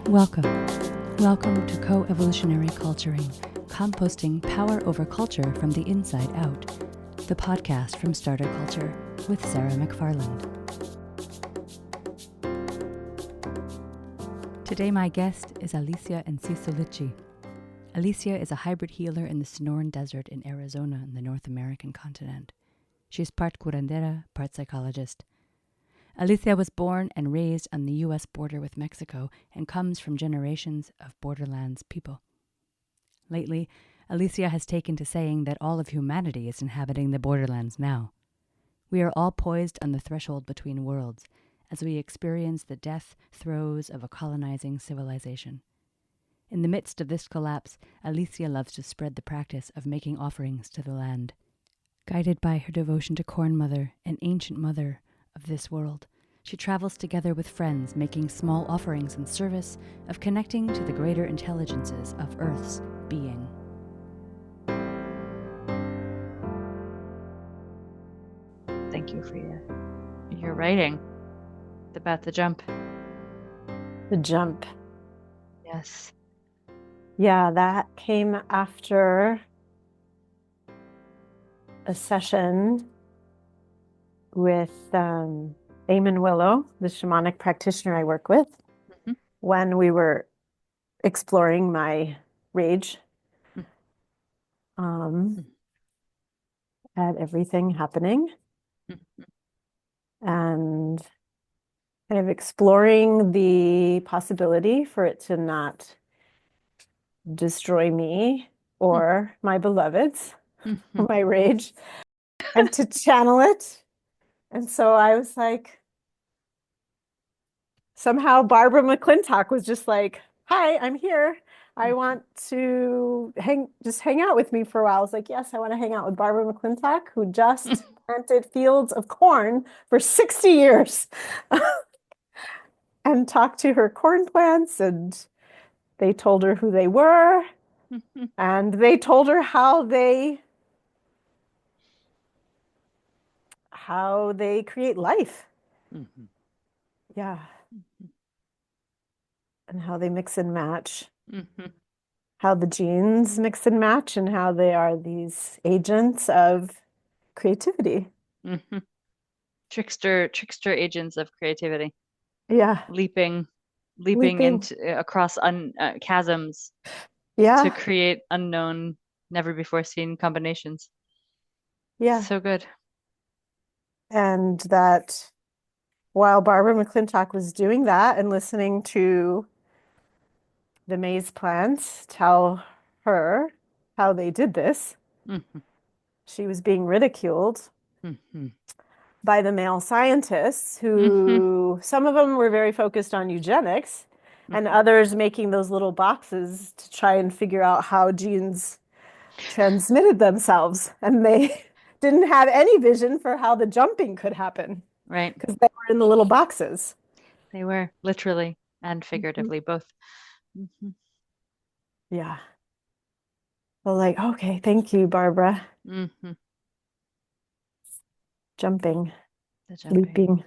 Welcome. Welcome to Co-Evolutionary Culturing, composting power over culture from the inside out, the podcast from Starter Culture with Sarah McFarland. Today my guest is Alicia Enciso Litschi. Alicia is a hybrid healer in the Sonoran Desert in Arizona in the North American continent. She is part curandera, part psychologist. Alicia was born and raised on the U.S. border with Mexico and comes from generations of borderlands people. Lately, Alicia has taken to saying that all of humanity is inhabiting the borderlands now. We are all poised on the threshold between worlds as we experience the death throes of a colonizing civilization. In the midst of this collapse, Alicia loves to spread the practice of making offerings to the land. Guided by her devotion to Corn Mother, an ancient mother of this world, she travels together with friends, making small offerings in service of connecting to the greater intelligences of Earth's being. Thank you for your writing about the jump. The jump. Yes. Yeah, that came after a session with Eamon Willow, the shamanic practitioner I work with, when we were exploring my rage at everything happening and kind of exploring the possibility for it to not destroy me or my beloveds, my rage, and to channel it. And so I was like, somehow Barbara McClintock was just like, hi, I'm here. I want to hang out with me for a while. I was like, yes, I want to hang out with Barbara McClintock, who just planted fields of corn for 60 years and talked to her corn plants, and they told her who they were, and they told her how they create life. Yeah. And how they mix and match, how the genes mix and match, and how they are these agents of creativity. Trickster agents of creativity. Yeah. Leaping into across chasms. Yeah. To create unknown, never before seen combinations. Yeah. So good. And that while Barbara McClintock was doing that and listening to the maize plants tell her how they did this, she was being ridiculed by the male scientists who, some of them were very focused on eugenics, and others making those little boxes to try and figure out how genes transmitted themselves. And they didn't have any vision for how the jumping could happen. Right. Because they were in the little boxes. They were, literally and figuratively, both. Yeah. Well, like, okay, thank you, Barbara. Jumping. Leaping.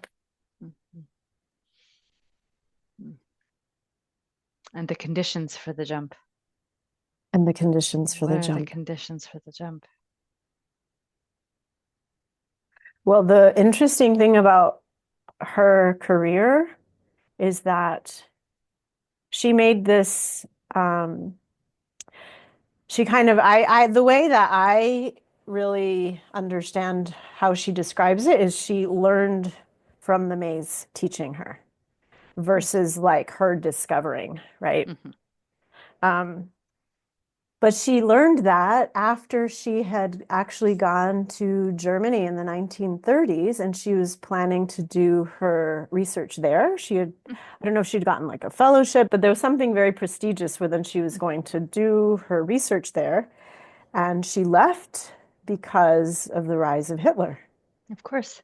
And the conditions for the jump. And the conditions for the jump. The conditions for the jump. Well, the interesting thing about her career is that she made this, she kind of, the way that I really understand how she describes it is she learned from the maize teaching her versus like her discovering, right? But she learned that after she had actually gone to Germany in the 1930s, and she was planning to do her research there. She had, I don't know if she'd gotten like a fellowship, but there was something very prestigious where then she was going to do her research there. And she left because of the rise of Hitler. Of course.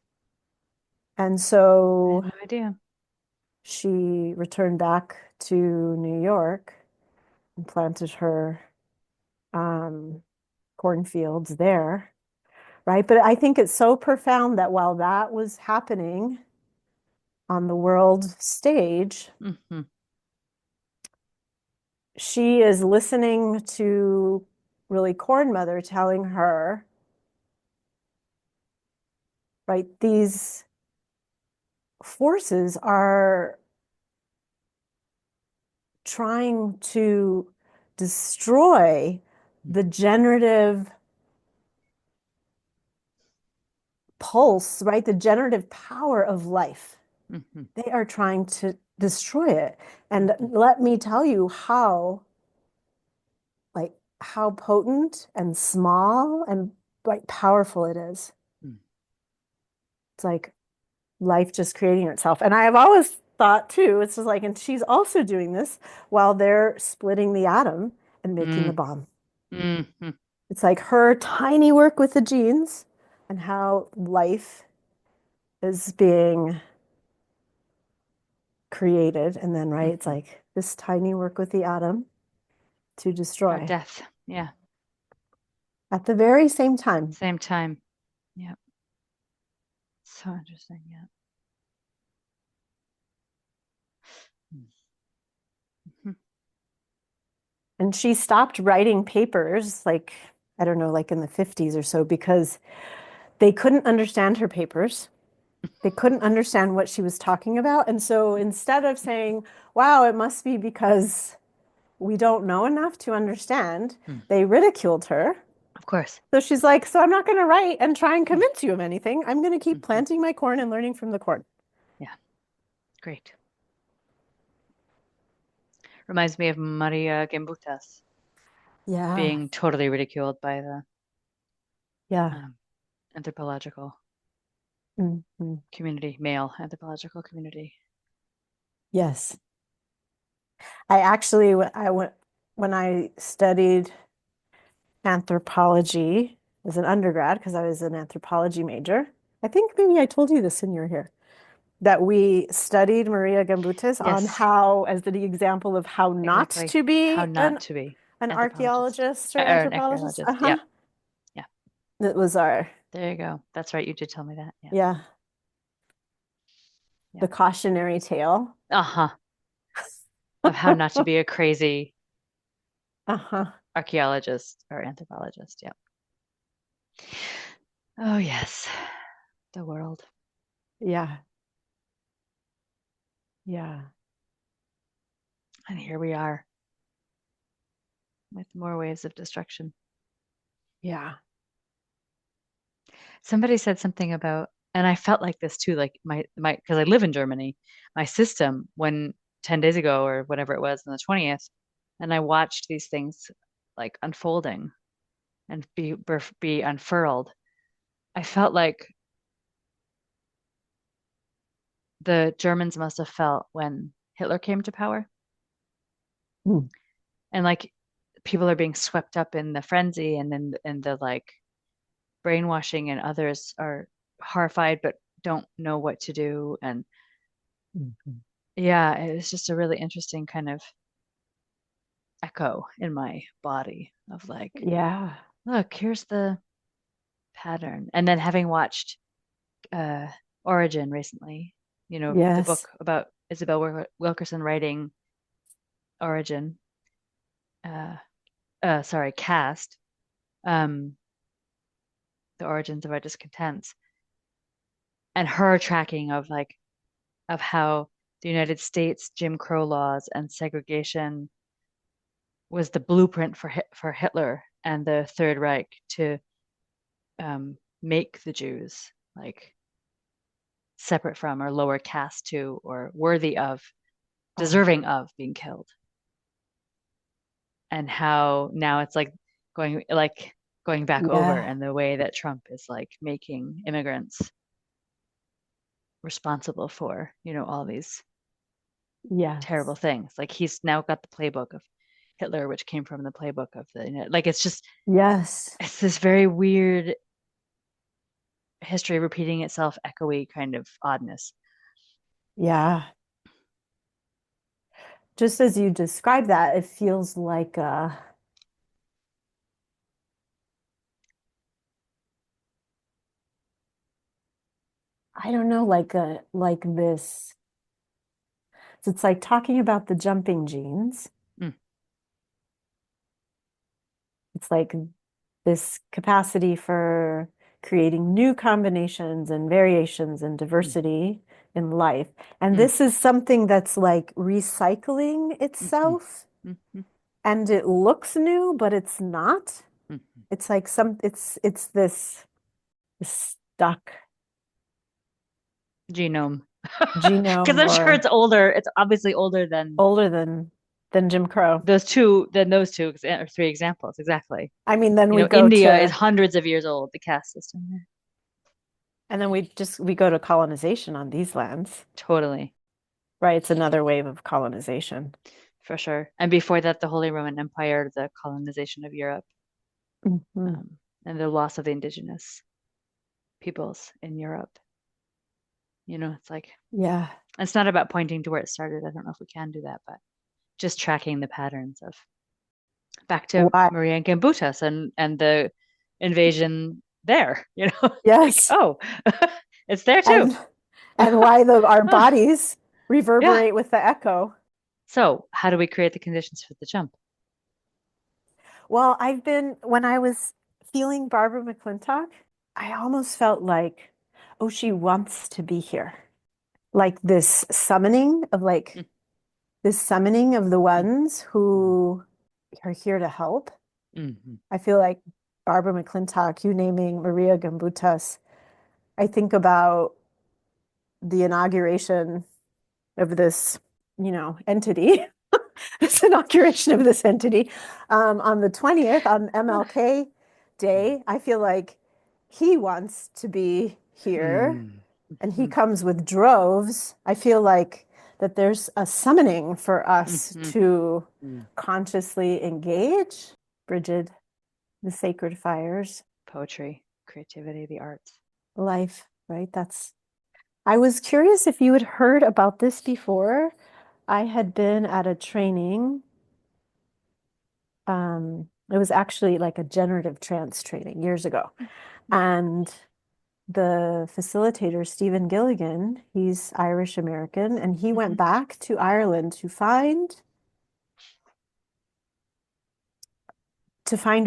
And so I had no idea. She returned back to New York and planted her cornfields there, right? But I think it's so profound that while that was happening on the world stage, she is listening to really Corn Mother telling her, right, these forces are trying to destroy the generative pulse, right? The generative power of life. Mm-hmm. They are trying to destroy it. And Mm-hmm. let me tell you how potent and small and like powerful it is. Mm. It's like life just creating itself. And I have always thought too, it's just like, and she's also doing this while they're splitting the atom and making the Mm. bomb. Mm-hmm. It's like her tiny work with the genes and how life is being created. And then, right, it's Mm-hmm. like this tiny work with the atom to Or destroy death. Yeah. at the very same time. Same time. Yeah. So interesting. Yeah. Mm-hmm. And she stopped writing papers, like, I don't know, like in the 50s or so, because they couldn't understand her papers. They couldn't understand what she was talking about. And so instead of saying, wow, it must be because we don't know enough to understand, Mm. they ridiculed her. Of course. So she's like, so I'm not going to write and try and convince you of anything. I'm going to keep Mm-hmm. planting my corn and learning from the corn. Yeah. Great. Reminds me of Maria Gimbutas Yeah. being totally ridiculed by the Yeah. um, anthropological Mhm. community, male anthropological community. Yes. I actually, when I studied anthropology as an undergrad, because I was an anthropology major, I think maybe I told you this when you were here, that we studied Maria Gimbutas on Yes, how, as the example of how not exactly. to How be not to be an anthropologist archaeologist or or an anthropologist. archaeologist. Uh-huh. Yeah, yeah. That was our, There you go. That's right. You did tell me that. Yeah, yeah, yeah. the cautionary tale. Uh-huh. Of how not to be a crazy Uh-huh. archaeologist or anthropologist. Yeah. Oh yes, the world. Yeah. Yeah. And here we are with more waves of destruction. Yeah. Somebody said something about, and I felt like this too, like my because I live in Germany, my system when 10 days ago or whatever it was on the 20th, and I watched these things like unfolding and be unfurled. I felt like the Germans must have felt when Hitler came to power, Mm. and like people are being swept up in the frenzy and then in the like brainwashing, and others are horrified but don't know what to do. And Mhm. yeah, it was just a really interesting kind of echo in my body of like, Yeah. look, here's the pattern. And then having watched uh Origin recently, the Yes. book about Isabel Wilkerson writing Origin, uh sorry, Cast, um, the origins of our discontents, and her tracking of like of how the United States Jim Crow laws and segregation was the blueprint for Hitler and the Third Reich to make the Jews like separate from or lower caste to or worthy of, Oh, deserving of being killed. And how now it's going back over, yeah. and the way that Trump is like making immigrants responsible for, all these terrible Yes. things. Like he's now got the playbook of Hitler, which came from the playbook of like Yes. it's this very weird history repeating itself, echoey kind of oddness. Yeah. Just as you describe that, it feels like I don't know, like this. So it's like talking about the jumping genes. Mm. It's like this capacity for creating new combinations and variations and diversity in life. And this is something that's like recycling itself, and it looks new, but it's not. It's like it's this stuck genome. genome, Because I'm sure or it's older. It's obviously older than older than Jim Crow. those two or three examples. Exactly. I mean, then You we know, go India is to, hundreds of years old, the caste system. and then we go to colonization on these lands, Totally, right? It's another wave of colonization. for sure. And before that, the Holy Roman Empire, the colonization of Europe, Mhm. and the loss of the indigenous peoples in Europe. You know, it's like, Yeah. it's not about pointing to where it started. I don't know if we can do that, but just tracking the patterns of back to Why? Maria and Gimbutas and the invasion there, you know, like, Yes. oh, it's there too. And why our Huh, bodies yeah. reverberate with the echo. So how do we create the conditions for the jump? Well, when I was feeling Barbara McClintock, I almost felt like, oh, she wants to be here. Like this summoning of Mm, the mm, ones who are here to help. mhm, I feel like Barbara McClintock, you naming Maria Gimbutas, I think about the inauguration of this, entity, this inauguration of this entity on the 20th, on MLK Day. I feel like he wants to be here, mm, and he mhm, comes with droves. I feel like that there's a summoning for us mhm, to mm. consciously engage. Bridget, the sacred fires, Poetry, creativity, the arts. life, right? I was curious if you had heard about this before. I had been at a training. It was actually like a generative trance training years ago. And the facilitator, Stephen Gilligan, he's Irish American, and he went back to Ireland to find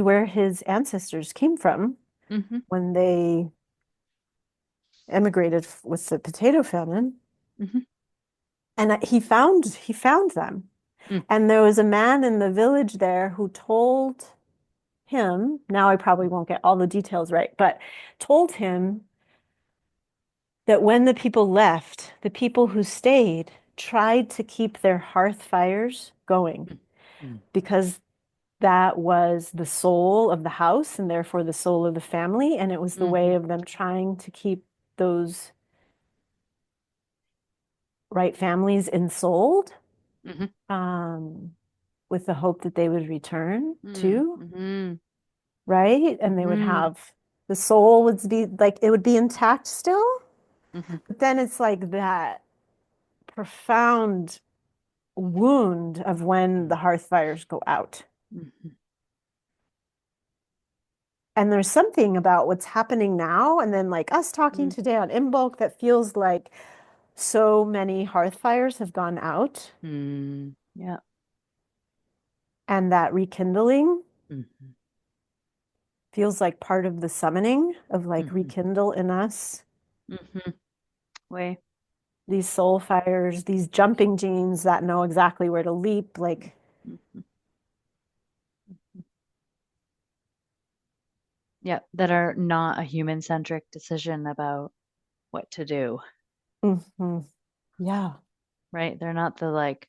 where his ancestors came from Mm-hmm, when they emigrated with the potato famine. mm-hmm, And he found them. mm, And there was a man in the village there who told him, now I probably won't get all the details right, but told him that when the people left, the people who stayed tried to keep their hearth fires going mm, mm, because that was the soul of the house and therefore the soul of the family. And it was the way mhm, of them trying to keep those right families ensouled, mhm, um, with the hope that they would return mm, to, mhm, right? And they would mhm, have the soul would be like it would be intact still, mhm, but then it's like that profound wound of when the hearth fires go out. mhm, And there's something about what's happening now, and then like us talking mhm, today on Imbolc that feels like so many hearth fires have gone out, mm. Yeah. and that rekindling Mhm, feels like part of the summoning of like mhm, rekindle in us mhm. Way. these soul fires, these jumping genes that know exactly where to leap, like Mhm. Yeah, that are not a human-centric decision about what to do, mhm. Yeah. right? They're not the like,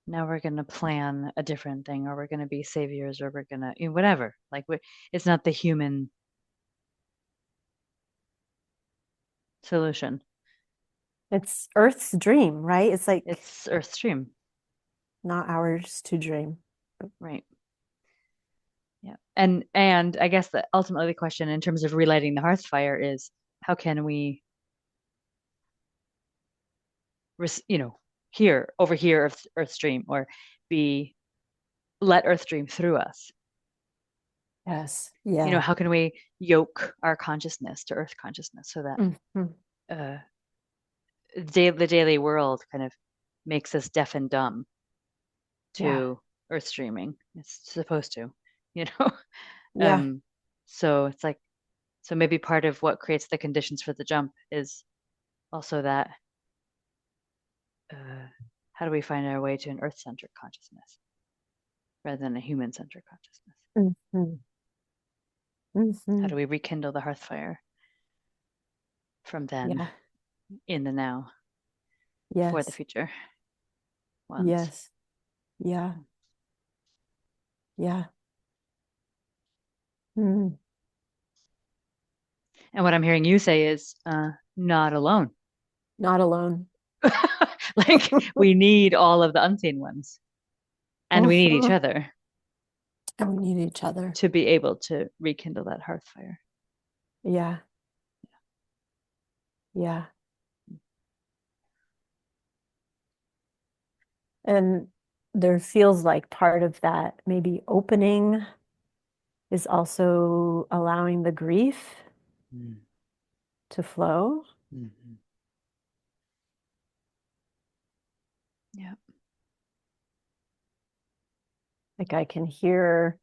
now we're going to plan a different thing, or we're going to be saviors, or we're going to, whatever. Like, it's not the human solution. It's Earth's dream, right? It's like It's Earth Stream, not ours to dream. right? Yeah. And I guess that ultimately the question in terms of relighting the hearth fire is how can we, you know, here, over here, Earth Stream, or be let Earth Stream through us. Yes. You know, Yeah. how can we yoke our consciousness to Earth consciousness so that Mhm. uh, the daily world kind of makes us deaf and dumb Yeah. to Earth streaming. It's supposed to. you know? Yeah. So it's like, so maybe part of what creates the conditions for the jump is also that how do we find our way to an earth-centered consciousness rather than a human-centered consciousness? Mhm. How Mhm. do we rekindle the hearth fire from then Yeah. in the now for the Yes. future ones? Yes. Yeah. Yeah. Mm. And what I'm hearing you say is not alone. Not alone. Like we need all of the unseen ones, and we need each Mhm. other And we need each other. to be able to rekindle that hearth fire. Yeah. Yeah. And there feels like part of that maybe opening is also allowing the grief to flow. Mm-hmm. Yeah. Like I can hear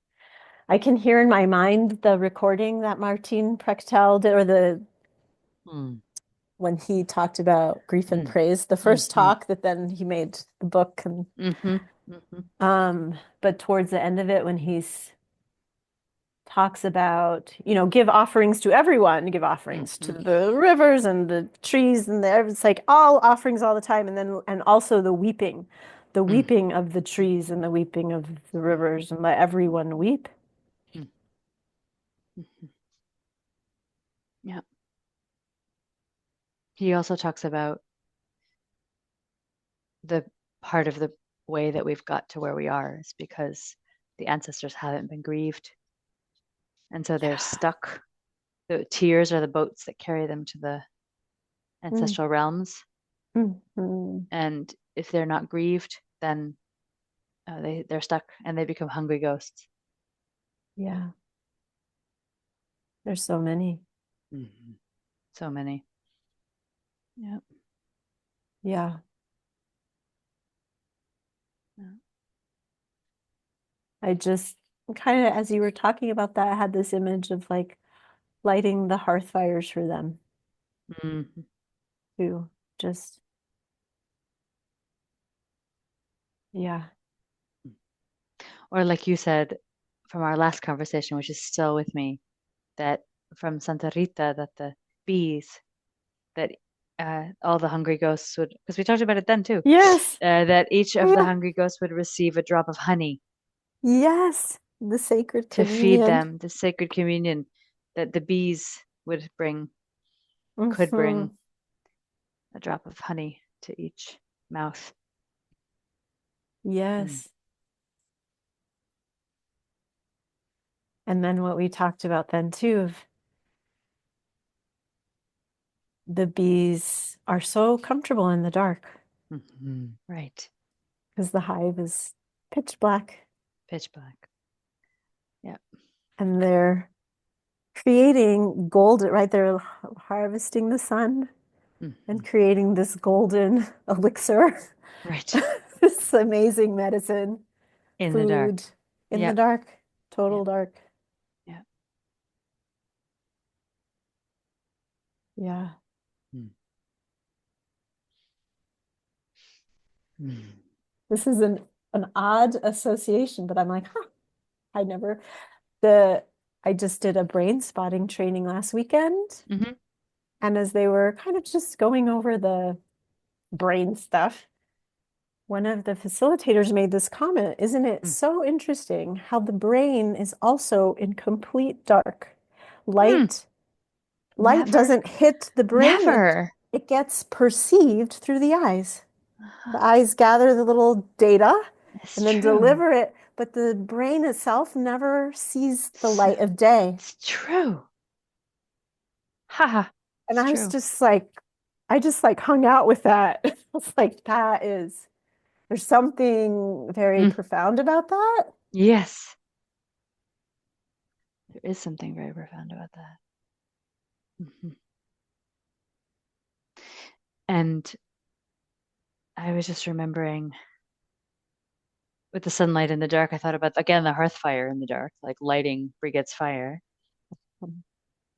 in my mind the recording that Martin Prechtel did, or when he talked about grief and praise, the first talk that then he made the book, and but towards the end of it, when he's talks about, give offerings to everyone, give offerings to the rivers and the trees and it's like all offerings all the time, and also the weeping of the trees and the weeping of the rivers, and let everyone weep. Yeah. He also talks about the part of the way that we've got to where we are is because the ancestors haven't been grieved. And so they're stuck. The tears are the boats that carry them to the ancestral realms. And if they're not grieved, then they're stuck and they become hungry ghosts. Yeah. There's so many. So many. Yeah. Yeah. I just kind of, as you were talking about that, I had this image of like lighting the hearth fires for them too. Just, yeah. Or like you said from our last conversation, which is still with me, that from Santa Rita, that the bees, that all the hungry ghosts would, because we talked about it then too, Yes. that each of the Yeah. hungry ghosts would receive a drop of honey Yes. The sacred to feed communion. them, the sacred communion that the bees would bring, could bring a drop of honey to each mouth. Yes. And then what we talked about then too, of the bees are so comfortable in the dark Right. because the hive is pitch black, Pitch black. Yeah. and they're creating gold, right? They're harvesting the sun and creating this golden elixir, Right. this amazing medicine, In the dark. food in the dark, total dark. Yeah. Yeah. This is an odd association, but I'm like, I never, I just did a brain spotting training last weekend. And as they were kind of just going over the brain stuff, one of the facilitators made this comment, isn't it so interesting how the brain is also in complete dark? Light Never. doesn't hit the brain. Never. It gets perceived through the eyes. The eyes gather the little data and then deliver it, but the brain itself never sees the light of day. It's true. Haha. And I was just like, I just like hung out with that. I was like, there's something very profound about that. Yes. There is something very profound about that. And I was just remembering with the sunlight in the dark, I thought about, again, the hearth fire in the dark, like lighting Brigette's fire.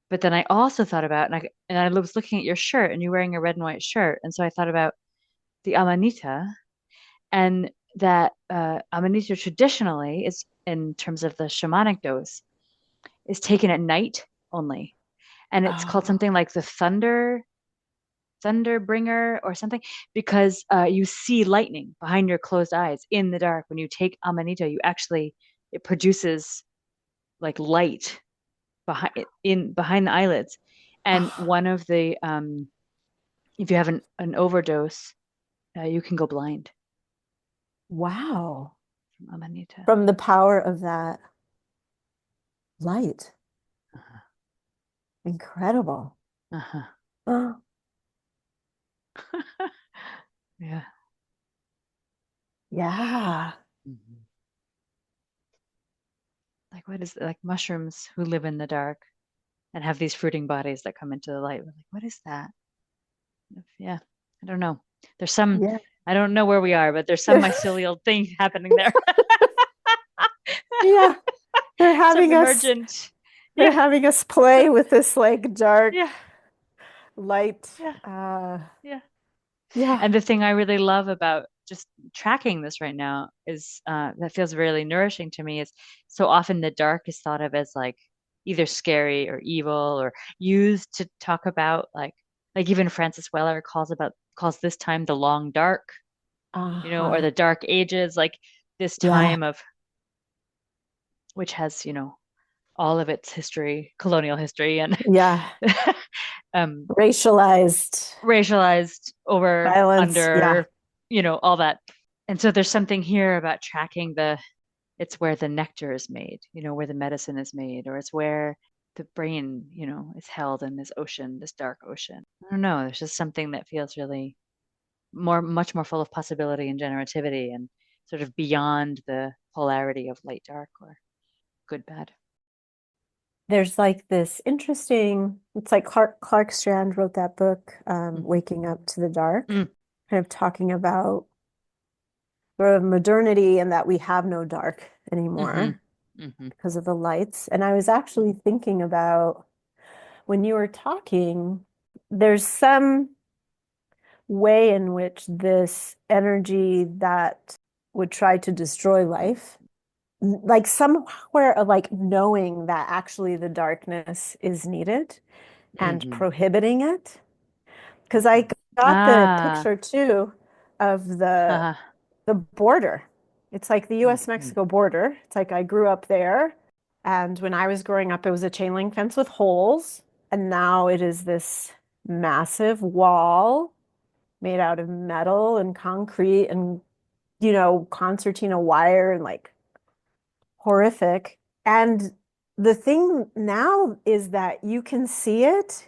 But then I also thought about, and I was looking at your shirt, and you're wearing a red and white shirt. And so I thought about the Amanita, and that Amanita traditionally is, in terms of the shamanic dose, is taken at night only. And it's called Oh, something like the thunder bringer or something, because you see lightning behind your closed eyes in the dark. When you take Amanita, it produces like light behind the eyelids. And oh, one of the if you have an overdose, you can go blind wow. from Amanita. From the power of that light. Uh-huh. Incredible. Uh-huh. Oh, Yeah. yeah. Mhm. Like what is like mushrooms who live in the dark and have these fruiting bodies that come into the light. We're like, what is that? Yeah, I don't know. There's some, Yeah. I don't know where we are, but there's some mycelial thing happening there. Yeah. They're Some having us emergent. they're Yeah, having us play with this like dark yeah, light. yeah, yeah. Yeah. And the thing I really love about just tracking this right now is that feels really nourishing to me is so often the dark is thought of as like either scary or evil or used to talk about like even Francis Weller calls this time the long dark, or Uh-huh. the dark ages, like this Yeah. time of which has, all of its history, colonial history and Yeah. um Racialized racialized over violence. Yeah. under, all that. And so there's something here about tracking it's where the nectar is made, where the medicine is made, or it's where the brain, is held in this ocean, this dark ocean. I don't know. There's just something that feels really much more full of possibility and generativity and sort of beyond the polarity of light, dark or good, bad. There's like this interesting, it's like Clark Strand wrote that book, Mm-hmm. Waking Up to the Dark, Mm, kind of talking about sort of modernity and that we have no dark mm-hmm. anymore Mm-hmm. because of the lights. And I was actually thinking about when you were talking, there's some way in which this energy that would try to destroy life, like somewhere of like knowing that actually the darkness is needed and Mm-hmm. prohibiting it. Because I got the Ah, picture too of the uh, the border. It's like the US mm-hmm. Mexico border. It's like I grew up there. And when I was growing up, it was a chain link fence with holes. And now it is this massive wall made out of metal and concrete and, concertina wire and like horrific. And the thing now is that you can see it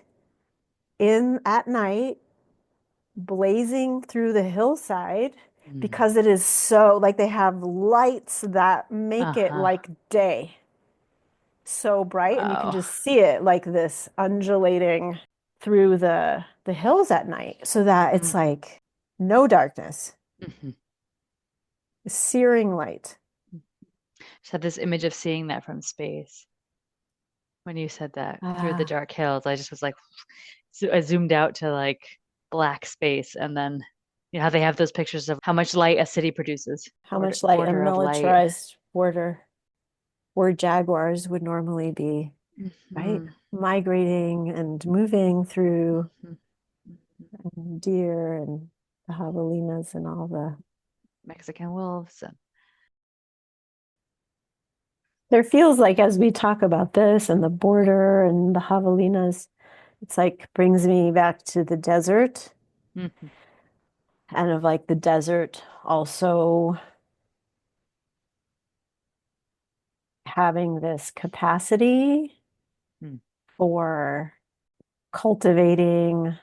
in at night blazing through the hillside Mm. because it is so like they have lights that make it Uh-huh. like day, so bright, and you can Wow. just see it like this undulating through the hills at night so that it's Mm-hmm. like no darkness, Mm-hmm. searing light. Just had this image of seeing that from space. When you said that through the Ah, dark hills, I just was like, I zoomed out to like black space, and then how they have those pictures of how much light a city produces, how much light a border of light. militarized border where jaguars would normally be, right? Mm-hmm. Migrating and moving through, Mm-hmm. and deer and the javelinas and all the. Mexican wolves. And, There feels like as we talk about this and the border and the javelinas, it's like brings me back to the desert mm-hmm. and of like the desert also having this capacity Mm-hmm. for cultivating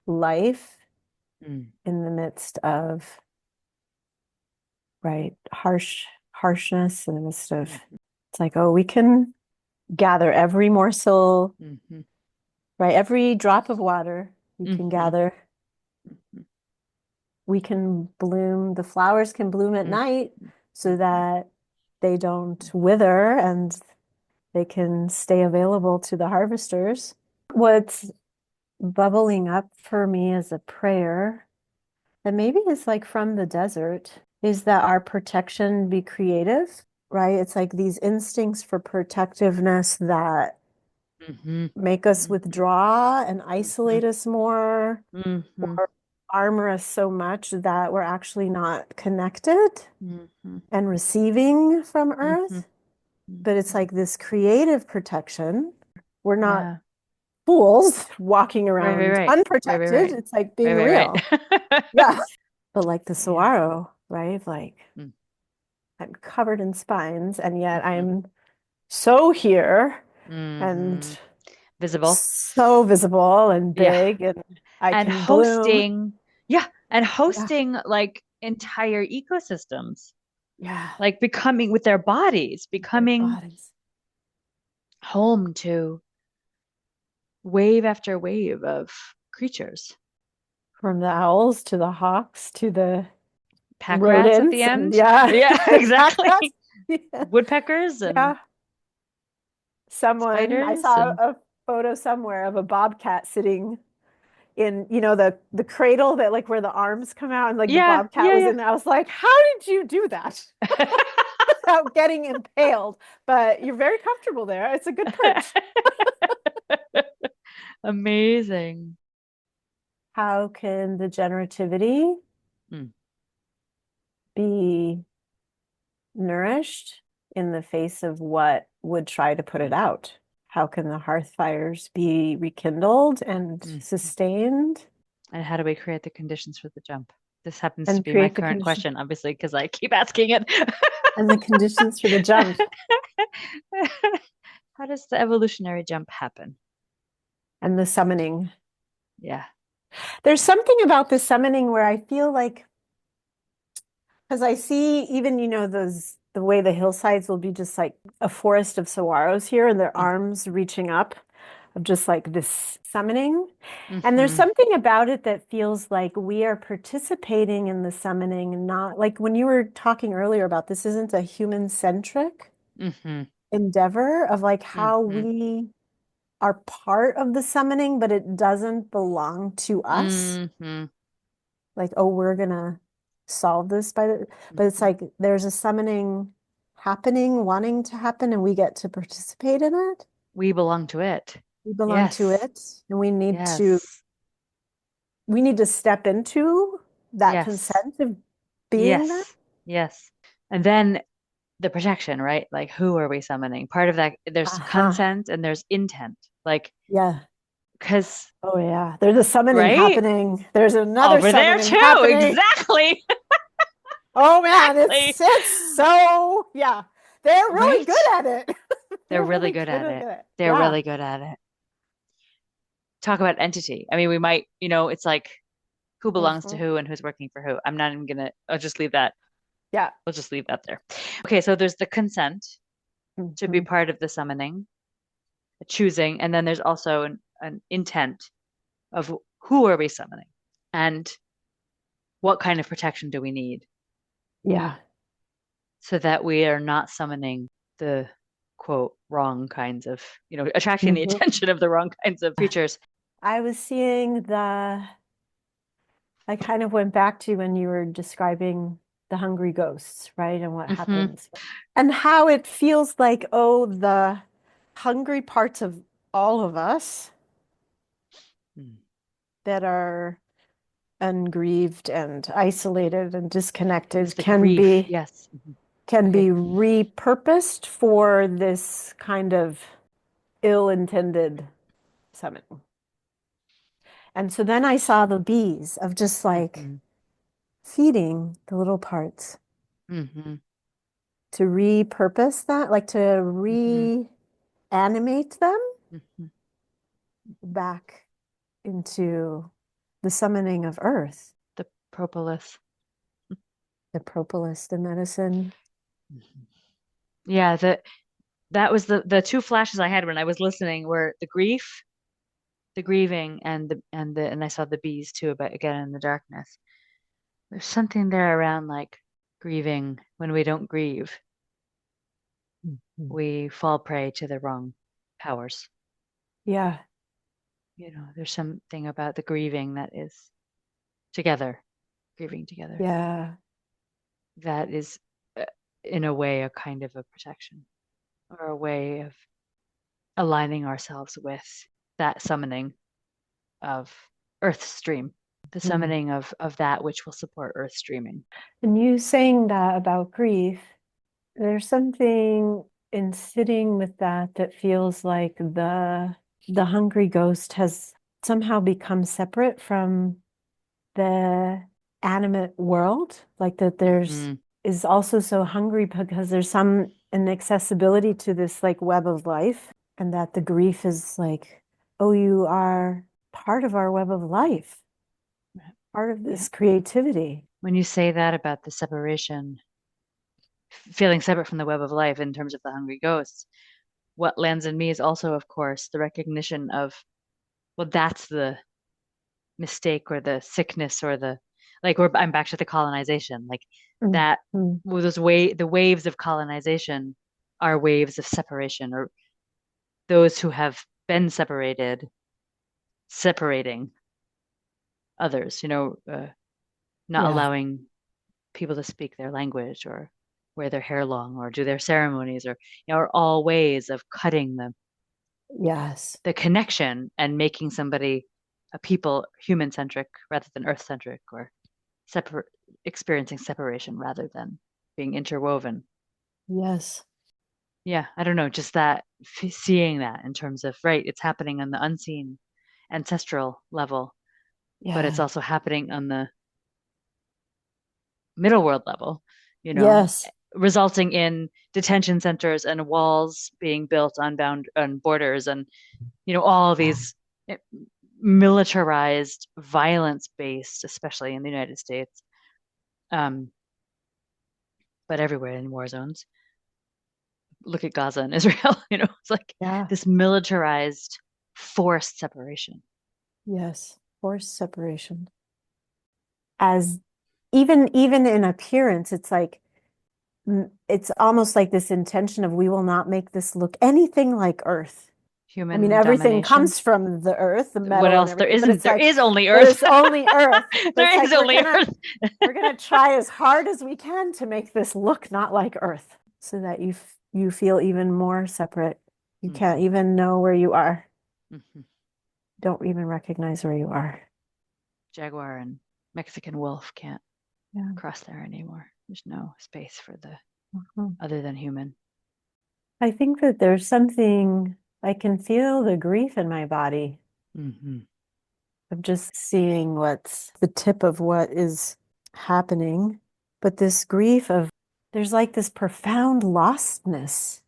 life Mm-hmm. in the midst of, right, harshness in the midst of, it's like, oh, we can gather every morsel, Mm-hmm. right? Every drop of water we can Mm-hmm. gather. We can bloom, the flowers can bloom at Mm-hmm. night, so that they don't wither and they can stay available to the harvesters. What's bubbling up for me as a prayer, and maybe it's like from the desert, is that our protection be creative, right? It's like these instincts for protectiveness that make us withdraw and isolate us more, or armor us so much that we're actually not connected and receiving from Earth. But it's like this creative protection. We're not fools walking around unprotected. It's like being real. Yeah. But like the saguaro, right? Like I'm covered in spines, and yet I'm so here and visible, so visible and big, and I can hosting, bloom. and hosting like entire ecosystems. Yeah. Like becoming with their bodies, becoming home to wave after wave of creatures. From the owls to the hawks to the pack rodents rats at the end. Yeah, exactly. Woodpeckers and someone, spiders. I saw a photo somewhere of a bobcat sitting in, the cradle that like where the arms come out, and like the bobcat was in there. I was like, how did you do that without getting impaled? But you're very comfortable there. It's a good perch. Amazing. How can the generativity be nourished in the face of what would try to put it out? How can the hearth fires be rekindled and sustained? And how do we create the conditions for the jump? This happens to be my current question, obviously, because I keep asking it. And the conditions for the jump. How does the evolutionary jump happen? And the summoning. Yeah. There's something about the summoning where I feel like, because I see even, the way the hillsides will be just like a forest of saguaros here, and their arms reaching up of just like this summoning. And there's something about it that feels like we are participating in the summoning, not like when you were talking earlier about this isn't a human-centric endeavor of like how we are part of the summoning, but it doesn't belong to us. Like, oh, we're gonna solve this but it's like there's a summoning happening, wanting to happen, and we get to participate in it. We belong to it. We belong to it, and we need to step into that consent of being there. Yes. And then the protection, right? Like, who are we summoning? Part of that, there's consent and there's intent. Like, because there's a summoning happening. There's another over there summoning too. Happening. Exactly. Oh man, it's so they're really good at it. They're really good at it. They're really good at it. Talk about entity. I mean, we might, it's like who belongs to who and who's working for who. I'm not even gonna, I'll just leave that. Yeah. We'll just leave that there. Okay, so there's the consent to be part of the summoning, the choosing, and then there's also an intent of who are we summoning and what kind of protection do we need? Yeah. So that we are not summoning the quote wrong kinds of, attracting the attention of the wrong kinds of creatures. I was seeing I kind of went back to when you were describing the hungry ghosts, right? And what happens. And how it feels like, oh, the hungry parts of all of us that are ungrieved and isolated and disconnected can be repurposed for this kind of ill-intended summoning. And so then I saw the bees of just like feeding the little parts to repurpose that, like to reanimate them back into the summoning of earth. The propolis. The medicine. Yeah, that was the two flashes I had when I was listening were the grief, the grieving, and I saw the bees too, but again in the darkness. There's something there around like grieving, when we don't grieve, we fall prey to the wrong powers. Yeah. There's something about the grieving that is together, grieving together. Yeah. That is, in a way, a kind of a protection or a way of aligning ourselves with that summoning of Earth stream, the summoning of that which will support Earth streaming. And you saying that about grief, there's something in sitting with that feels like the hungry ghost has somehow become separate from the animate world, like that there's is also so hungry because there's some inaccessibility to this like web of life, and that the grief is like, oh, you are part of our web of life, part of this creativity. When you say that about the separation, feeling separate from the web of life in terms of the hungry ghosts, what lands in me is also, of course, the recognition of, well, that's the mistake or the sickness or the, like, I'm back to the colonization, like that, well, the waves of colonization are waves of separation, or those who have been separated, separating others, not allowing people to speak their language or wear their hair long or do their ceremonies, or are all ways of cutting the connection and making somebody a people human centric rather than earth centric, or experiencing separation rather than being interwoven. Yes. Yeah, I don't know, just that seeing that in terms of, right, it's happening on the unseen ancestral level, but it's also happening on the middle world level, resulting in detention centers and walls being built on borders, and all these militarized, violence based, especially in the United States, but everywhere in war zones. Look at Gaza and Israel. It's like this militarized, forced separation. Yes, forced separation. As even in appearance, it's like, it's almost like this intention of, we will not make this look anything like Earth. Human I mean, everything domination. comes from the Earth, the metal. What else? And There everything, isn't. There is only There's Earth. only Earth. There is only Earth. We're gonna try as hard as we can to make this look not like Earth, so that you feel even more separate. You can't even know where you are. Don't even recognize where you are. Jaguar and Mexican wolf can't cross there anymore. There's no space for the other than human. I think that there's something, I can feel the grief in my body of just seeing what's the tip of what is happening. But this grief of, there's like this profound lostness.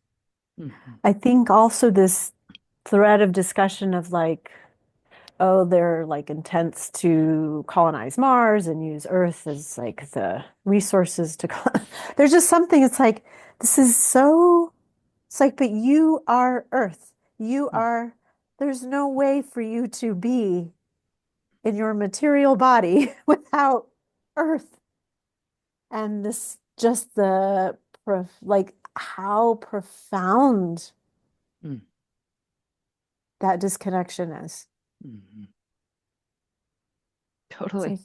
I think also this thread of discussion of like, oh, they're like intents to colonize Mars and use Earth as like the resources to there's just something, it's like, this is so, it's like, but you are Earth. You are, there's no way for you to be in your material body without Earth. And this, just the, like, how profound that disconnection is. Totally. Like,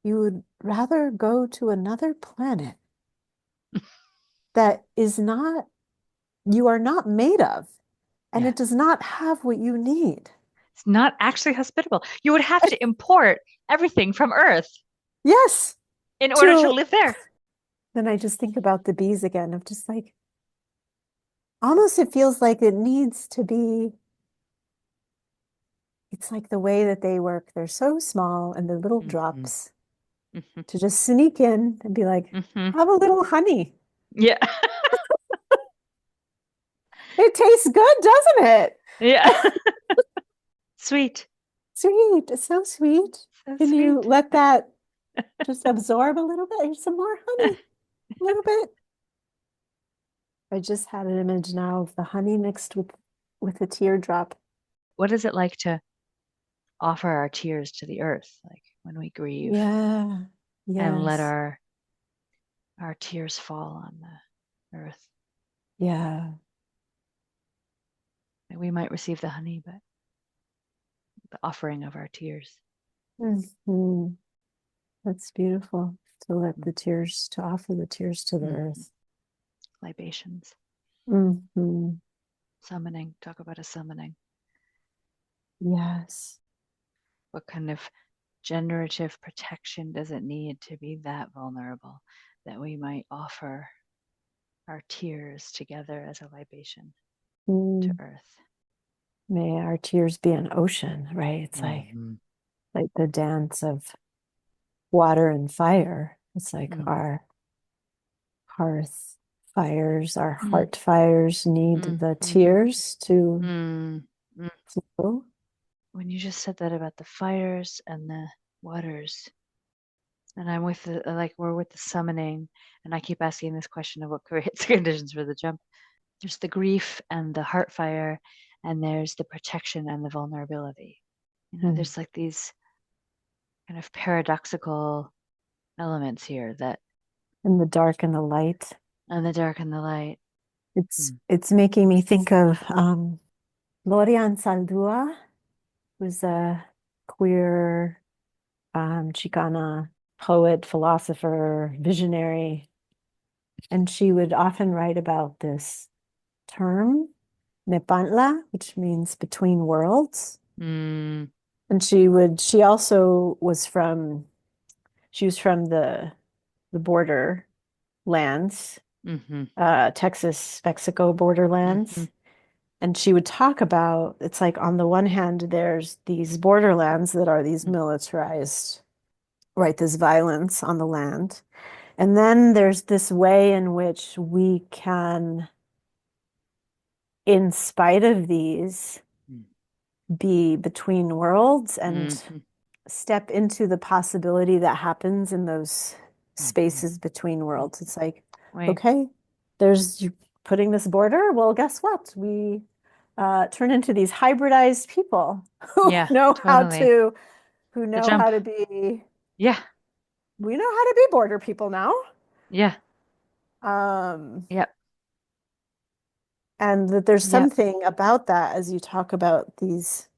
you would rather go to another planet that is not, you are not made of, and it does not have what you need. It's not actually hospitable. You would have to import everything from Earth. Yes. In order to live there. Then I just think about the bees again, of just like, almost it feels like it needs to be, it's like the way that they work. They're so small, and they're little drops to just sneak in and be like, have a little honey. Yeah. It tastes good, doesn't it? Yeah. Sweet. Sweet. It's so sweet. So Can sweet. you let that just absorb a little bit? Here's some more honey. A little bit. I just had an image now of the honey mixed with a teardrop. What is it like to offer our tears to the earth, like when we grieve? Yeah. Yes. And let our our tears fall on the earth. Yeah. And we might receive the honey, but the offering of our tears. Mhm. That's beautiful to let Mm. the tears, to offer the tears to the Mhm. earth. Libations, Mhm. summoning. Talk about a summoning. Yes. What kind of generative protection does it need to be that vulnerable that we might offer our tears together as a libation to Mm. earth? May our tears be an ocean, right? It's Mm-hmm. like the dance of water and fire. It's like Mm. our hearth fires, our Mm. heart fires need the Mm-hmm. tears to Mm. Mm. flow. When you just said that about the fires and the waters, and I'm with the like we're with the summoning, and I keep asking this question of what creates conditions for the jump. There's the grief and the heart fire, and there's the protection and the vulnerability. Mm. There's like these kind of paradoxical elements here that In the dark and the light. and the dark and the light. It's making me think of Lorian Saldua, who's a queer Chicana poet, philosopher, visionary, and she would often write about this term, Nepantla, which means between worlds. Mm. And she also was from, she was from the border lands, Mm-hmm. Texas, Mexico borderlands. Mm-hmm. And she would talk about, it's like on the one hand, there's these borderlands that are these militarized, right? This violence on the land. And then there's this way in which we can, in spite of these, be between worlds and Mm-hmm. step into the possibility that happens in those Mm-hmm. spaces between worlds. It's like, Right. okay, there's you putting this border. Well, guess what? We turn into these hybridized people who Yeah, know how totally. to, who The know jump. how to be, Yeah. we know how to be border people now. Yeah. Um, Yep. and that there's Yep. something about that as you talk about these,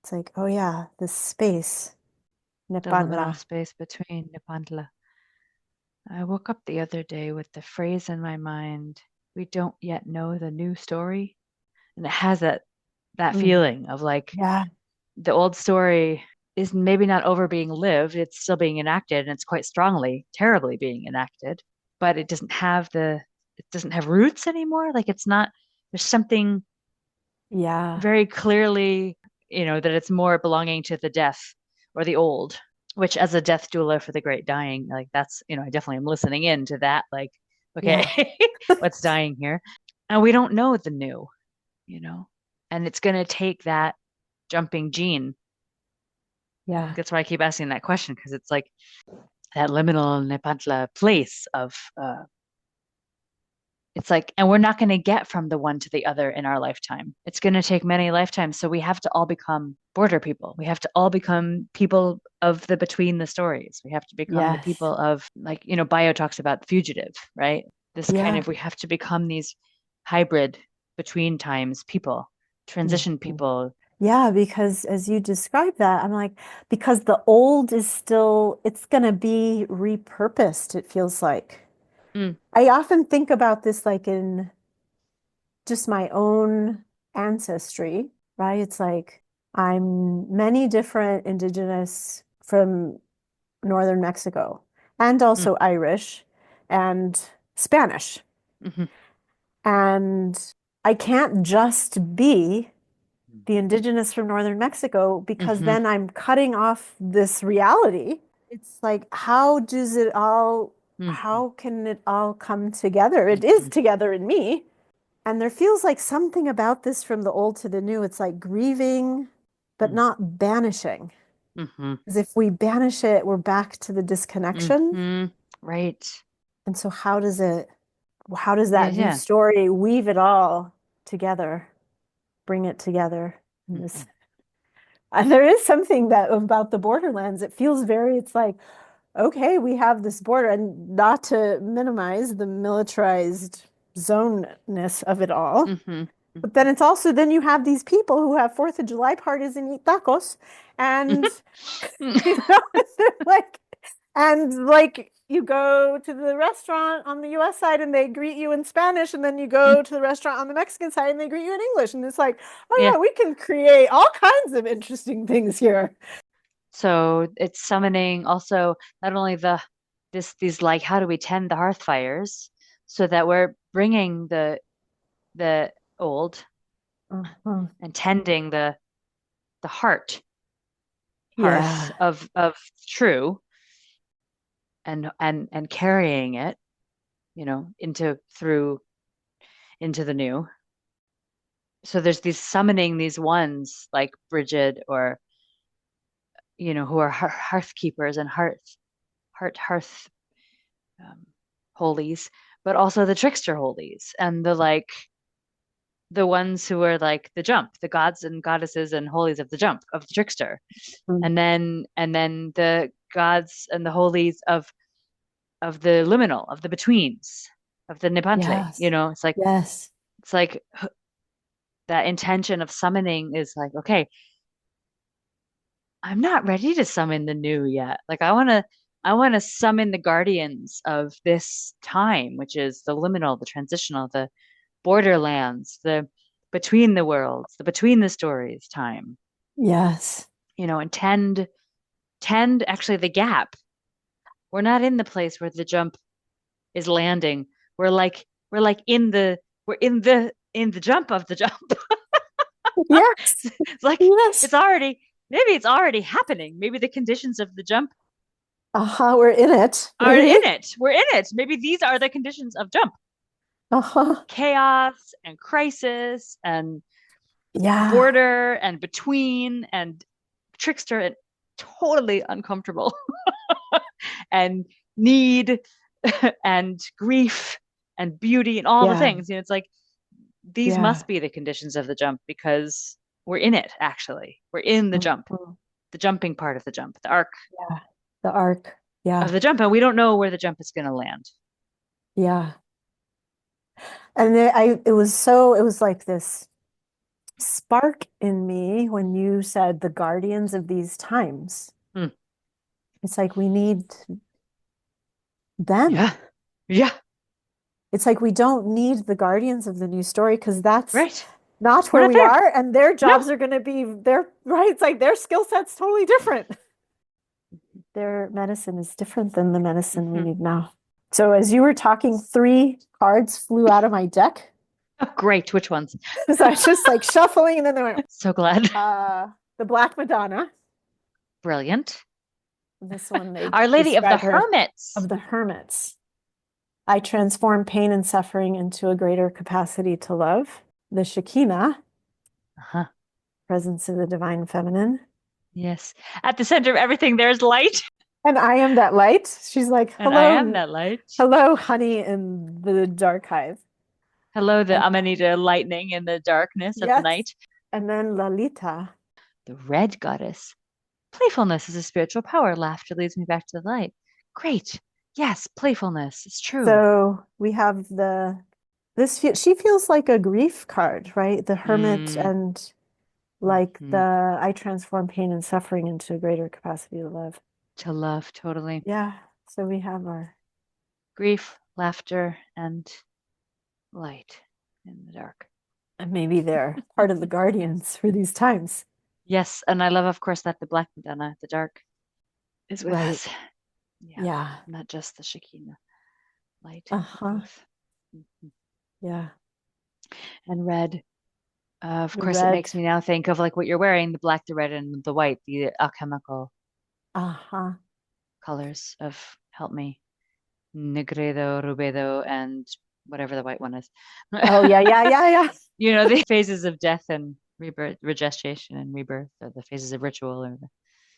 it's like, oh yeah, this space, The liminal Nepantla. space between Nepantla. I woke up the other day with the phrase in my mind, we don't yet know the new story. And it has that Mm. feeling of like Yeah, the old story is maybe not over being lived, it's still being enacted, and it's quite strongly, terribly being enacted, but it doesn't have roots anymore. Like it's not, there's something yeah, very clearly, that it's more belonging to the death or the old, which as a death doula for the great dying, like that's, I definitely am listening in to that, like, okay, yeah, what's dying here? And we don't know the new, and it's going to take that jumping gene. yeah, That's why I keep asking that question, because it's like that liminal Nepantla place of it's like, and we're not going to get from the one to the other in our lifetime. It's going to take many lifetimes. So we have to all become border people. We have to all become people of the between the stories. We have to become the yes, people of, like, Bio talks about fugitive, right? This kind yeah. of, we have to become these hybrid between times people, transition Mhm. people. Yeah, because as you describe that, I'm like, because the old is still, it's going to be repurposed, it feels like. Mm, I often think about this like in just my own ancestry, right? It's like I'm many different indigenous from northern Mexico and mm, also Irish and Spanish. mhm, And I can't just be the indigenous from northern Mexico because mhm, then I'm cutting off this reality. It's like, how does it all, mhm, how can it all come together? It is mhm, together in me. And there feels like something about this from the old to the new. It's like grieving, but mhm, not banishing. mhm, Because if we banish it, we're back to the disconnection. mhm. Right. And so how does Yeah, that new yeah. story weave it all together, bring it together in this? Mhm, And there is something that about the borderlands. It feels very, it's like, okay, we have this border, and not to minimize the militarized zoneness of it all. Mm-hmm. But then it's also, then you have these people who have Fourth of July parties and eat tacos, and they're like, and like you go to the restaurant on the US side and they greet you in Spanish, and then you go to the restaurant on the Mexican side and they greet you in English. And it's like, oh Yeah. yeah, we can create all kinds of interesting things here. So it's summoning also not only these like how do we tend the hearth fires so that we're bringing the old Uh-huh. and tending the heart hearth Yeah. of true and carrying it, into the new. So there's these summoning these ones like Bridget or who are hearth keepers and hearth holies, but also the trickster holies and the ones who are like the jump, the gods and goddesses and holies of the jump of the trickster, Mm. and then the gods and the holies of the liminal, of the betweens, of the nepantle. Yes. It's like Yes. it's like that intention of summoning is like, okay, I'm not ready to summon the new yet. Like I want to summon the guardians of this time, which is the liminal, the transitional, the borderlands, the between the worlds, the between the stories time. Yes. And tend actually the gap. We're not in the place where the jump is landing. We're like in the jump of the jump. Yes. It's like Yes. it's already happening. Maybe the conditions of the jump We're in it, are right? in it. We're in it. Maybe these are the conditions of jump. Uh-huh. Chaos and crisis and Yeah. border and between and trickster and totally uncomfortable and need and grief and beauty and all the Yeah. things. It's like these Yeah. must be the conditions of the jump because we're in it, actually. We're in the jump, Mhm. the jumping part of the jump, the arc Yeah. The arc. of Yeah. the jump. And we don't know where the jump is going to land. Yeah. And it was like this spark in me when you said the guardians of these times. Hmm. It's like we need them. Yeah. Yeah. It's like we don't need the guardians of the new story because that's Right. not We're where not we there. are, and their No. jobs are going to be their right. It's like their skill set's totally different. Their medicine is different than the medicine we Mm-hmm. need now. So as you were talking, 3 cards flew out of my deck. Oh, great. Which ones? So I was just like shuffling, and then they went, So glad. the Black Madonna. Brilliant. This one they Our Lady of the describe her Hermits. of the hermits. I transform pain and suffering into a greater capacity to love. The Shekinah, Uh-huh. presence of the divine feminine. Yes. At the center of everything, there's light. And I am that light. She's like, And I am that light. hello, honey, in the dark hive. Hello, the And Amanita lightning in the darkness of the yes, night. and then Lalita. The red goddess. Playfulness is a spiritual power. Laughter leads me back to the light. Great. Yes, playfulness. It's true. So we have she feels like a grief card, right? The hermit and like the I transform pain and suffering into a greater capacity to love. To love, totally. Yeah. So we have our Grief, laughter, and light in the dark. and maybe they're part of the guardians for these times. Yes, and I love, of course, that the Black Madonna, the dark, is with Right. us. Yeah. Not just the Shekinah light. Uh-huh. Both. Mhm. Yeah. And red. Of The course, it red. makes me now think of like what you're wearing, the black, the red, and the white, the alchemical Uh-huh. colors of help me. Negredo, rubedo, and whatever the white one is. Oh yeah, yeah. The phases of death and rebirth, regestation and rebirth, or the phases of ritual, or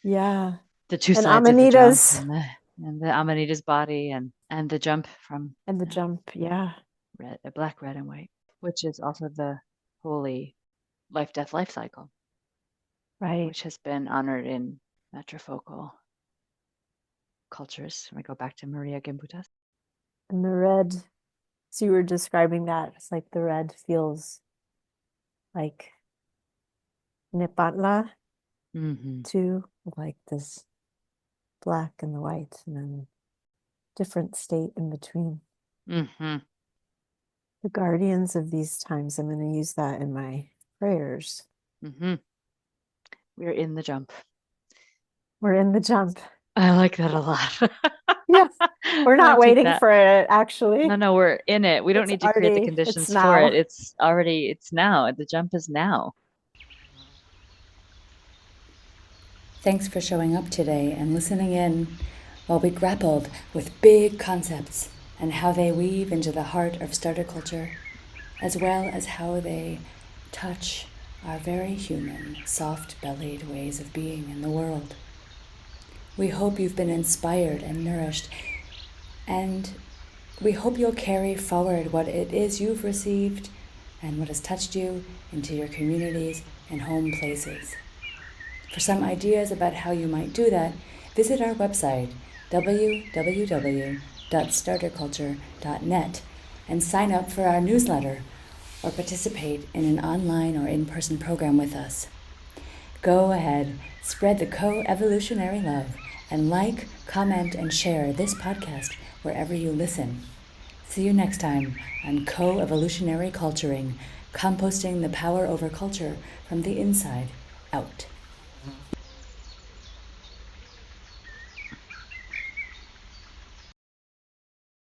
Yeah. the two And sides of the jump, Amanitas. and the Amanita's body, and the jump from And the jump, yeah. red, black, red, and white, which is also the holy life, death, life cycle, Right. which has been honored in matrifocal cultures. We go back to Maria Gimbutas. And the red, so you were describing that, it's like the red feels like Nepantla Mm-hmm. too, like this black and the white, and then different state in between. Mm-hmm. The guardians of these times, I'm going to use that in my prayers. Mm-hmm. We're in the jump. We're in the jump. I like that a lot. Yes, we're I not take waiting that. for it, actually. No, we're in it. We don't It's need to create the already- conditions it's for now. it. It's now. The jump is now. Thanks for showing up today and listening in while we grappled with big concepts and how they weave into the heart of starter culture, as well as how they touch our very human, soft-bellied ways of being in the world. We hope you've been inspired and nourished, and we hope you'll carry forward what it is you've received and what has touched you into your communities and home places. For some ideas about how you might do that, visit our website, www.starterculture.net, and sign up for our newsletter or participate in an online or in-person program with us. Go ahead, spread the co-evolutionary love, and like, comment, and share this podcast wherever you listen. See you next time on Co-Evolutionary Culturing, composting the power over culture from the inside out.